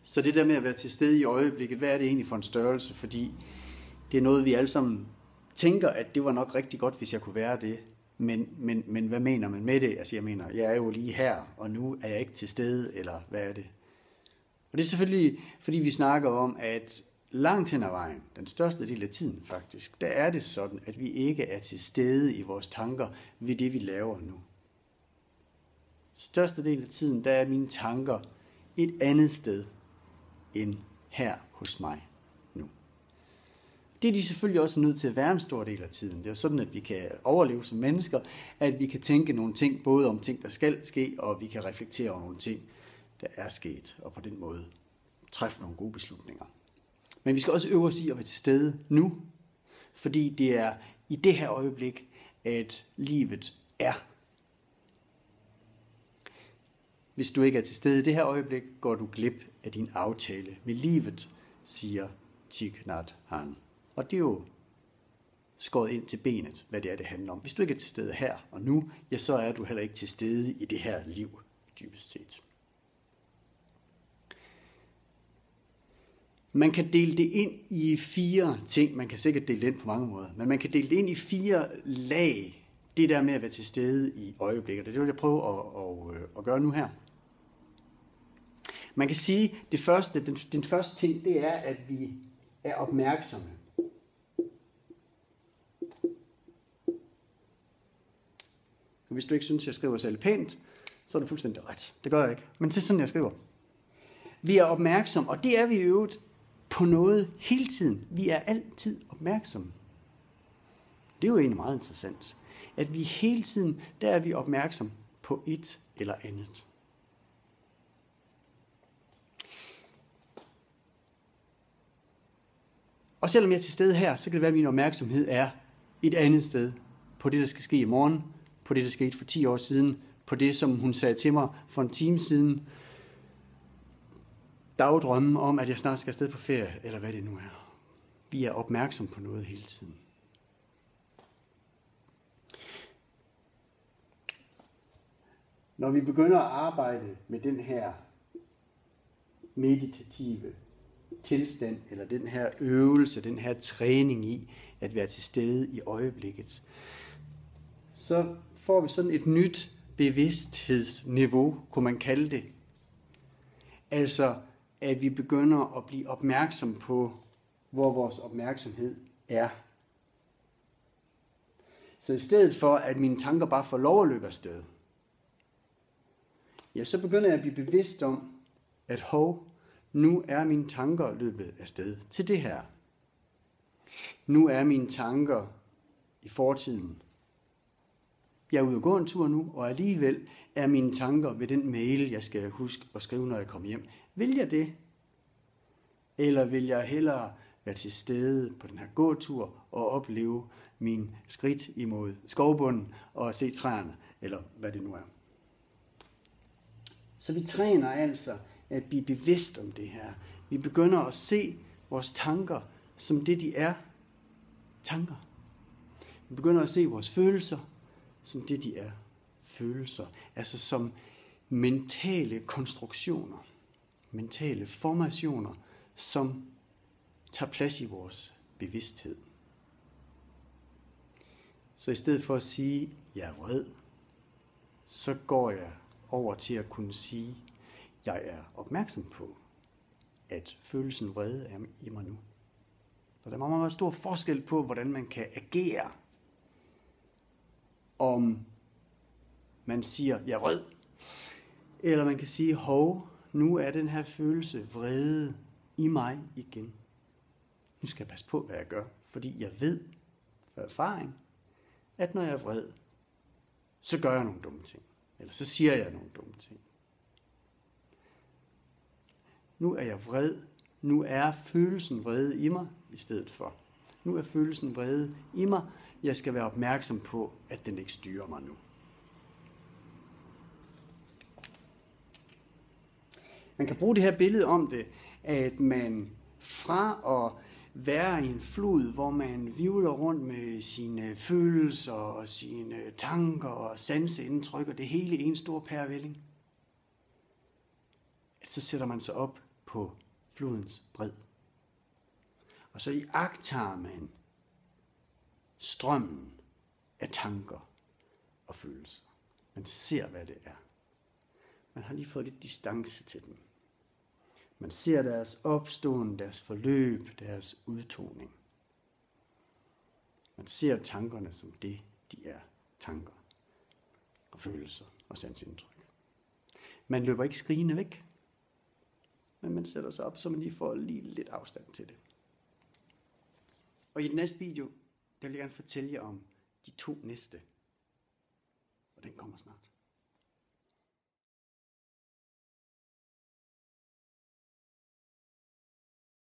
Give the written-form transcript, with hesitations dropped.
Så det der med at være til stede i øjeblikket, hvad er det egentlig for en størrelse? Fordi det er noget, vi alle sammen tænker, at det var nok rigtig godt, hvis jeg kunne være det. Men hvad mener man med det? Altså jeg mener, jeg er jo lige her, og nu er jeg ikke til stede, eller hvad er det? Og det er selvfølgelig, fordi vi snakker om, at langt hen ad vejen, den største del af tiden faktisk, der er det sådan, at vi ikke er til stede i vores tanker ved det, vi laver nu. Største del af tiden, der er mine tanker et andet sted end her hos mig nu. Det er de selvfølgelig også nødt til at være en stor del af tiden. Det er jo sådan, at vi kan overleve som mennesker, at vi kan tænke nogle ting, både om ting, der skal ske, og vi kan reflektere over nogle ting, der er sket, og på den måde træffe nogle gode beslutninger. Men vi skal også øve os i at være til stede nu, fordi det er i det her øjeblik, at livet er. Hvis du ikke er til stede i det her øjeblik, går du glip af din aftale med livet, siger Thich Nhat Hanh. Og det er jo skåret ind til benet, hvad det er, det handler om. Hvis du ikke er til stede her og nu, ja, så er du heller ikke til stede i det her liv, dybest set. Man kan dele det ind i 4 ting. Man kan sikkert dele det ind på mange måder, men man kan dele det ind i 4 lag. Det der med at være til stede i øjeblikket. Det vil jeg prøve at gøre nu her. Man kan sige, at den første ting, det er, at vi er opmærksomme. Hvis du ikke synes, jeg skriver særlig pænt, så er det fuldstændig ret. Det gør jeg ikke. Men det er sådan, jeg skriver. Vi er opmærksomme, og det er vi i øvrigt på noget hele tiden. Vi er altid opmærksomme. Det er jo egentlig meget interessant, at vi hele tiden, der er vi opmærksom på et eller andet. Og selvom jeg er til stede her, så kan det være, at min opmærksomhed er et andet sted. På det, der skal ske i morgen, på det, der skete for 10 år siden, på det, som hun sagde til mig for en time siden. Dagdrømme om, at jeg snart skal afsted på ferie, eller hvad det nu er. Vi er opmærksom på noget hele tiden. Når vi begynder at arbejde med den her meditative tilstand, eller den her øvelse, den her træning i at være til stede i øjeblikket, så får vi sådan et nyt bevidsthedsniveau, kunne man kalde det. Altså, at vi begynder at blive opmærksom på, hvor vores opmærksomhed er. Så i stedet for, at mine tanker bare får lov at løbe afsted, ja, så begynder jeg at blive bevidst om, at nu er mine tanker løbet afsted til det her. Nu er mine tanker i fortiden. Jeg er ude at gå en tur nu, og alligevel er mine tanker ved den mail, jeg skal huske at skrive, når jeg kommer hjem. Vil jeg det? Eller vil jeg hellere være til stede på den her gåtur og opleve min skridt imod skovbunden og se træerne, eller hvad det nu er. Så vi træner altså at blive bevidst om det her. Vi begynder at se vores tanker som det, de er. Tanker. Vi begynder at se vores følelser som det, de er. Følelser. Altså som mentale konstruktioner. Mentale formationer, som tager plads i vores bevidsthed. Så i stedet for at sige, at jeg er vred, så går jeg over til at kunne sige, at jeg er opmærksom på, at følelsen vrede er i mig nu. Og der er meget, meget stor forskel på, hvordan man kan agere, om man siger, at jeg er vred, eller man kan sige, nu er den her følelse vrede i mig igen. Nu skal jeg passe på, hvad jeg gør, fordi jeg ved for erfaring, at når jeg er vred, så gør jeg nogle dumme ting. Eller så siger jeg nogle dumme ting. Nu er jeg vred. Nu er følelsen vrede i mig i stedet for. Nu er følelsen vrede i mig. Jeg skal være opmærksom på, at den ikke styrer mig nu. Man kan bruge det her billede om det, at man fra at være i en flod, hvor man hvirvler rundt med sine følelser og sine tanker og sanseindtryk og det hele i en stor pærevælling, så sætter man sig op på flodens bred. Og så iagttager man strømmen af tanker og følelser. Man ser, hvad det er. Man har lige fået lidt distance til dem. Man ser deres opståen, deres forløb, deres udtoning. Man ser tankerne som det, de er. Tanker og følelser og sansindtryk. Man løber ikke skrigende væk, men man sætter sig op, så man lige får lige lidt afstand til det. Og i den næste video, der vil jeg gerne fortælle jer om de 2 næste. Og den kommer snart.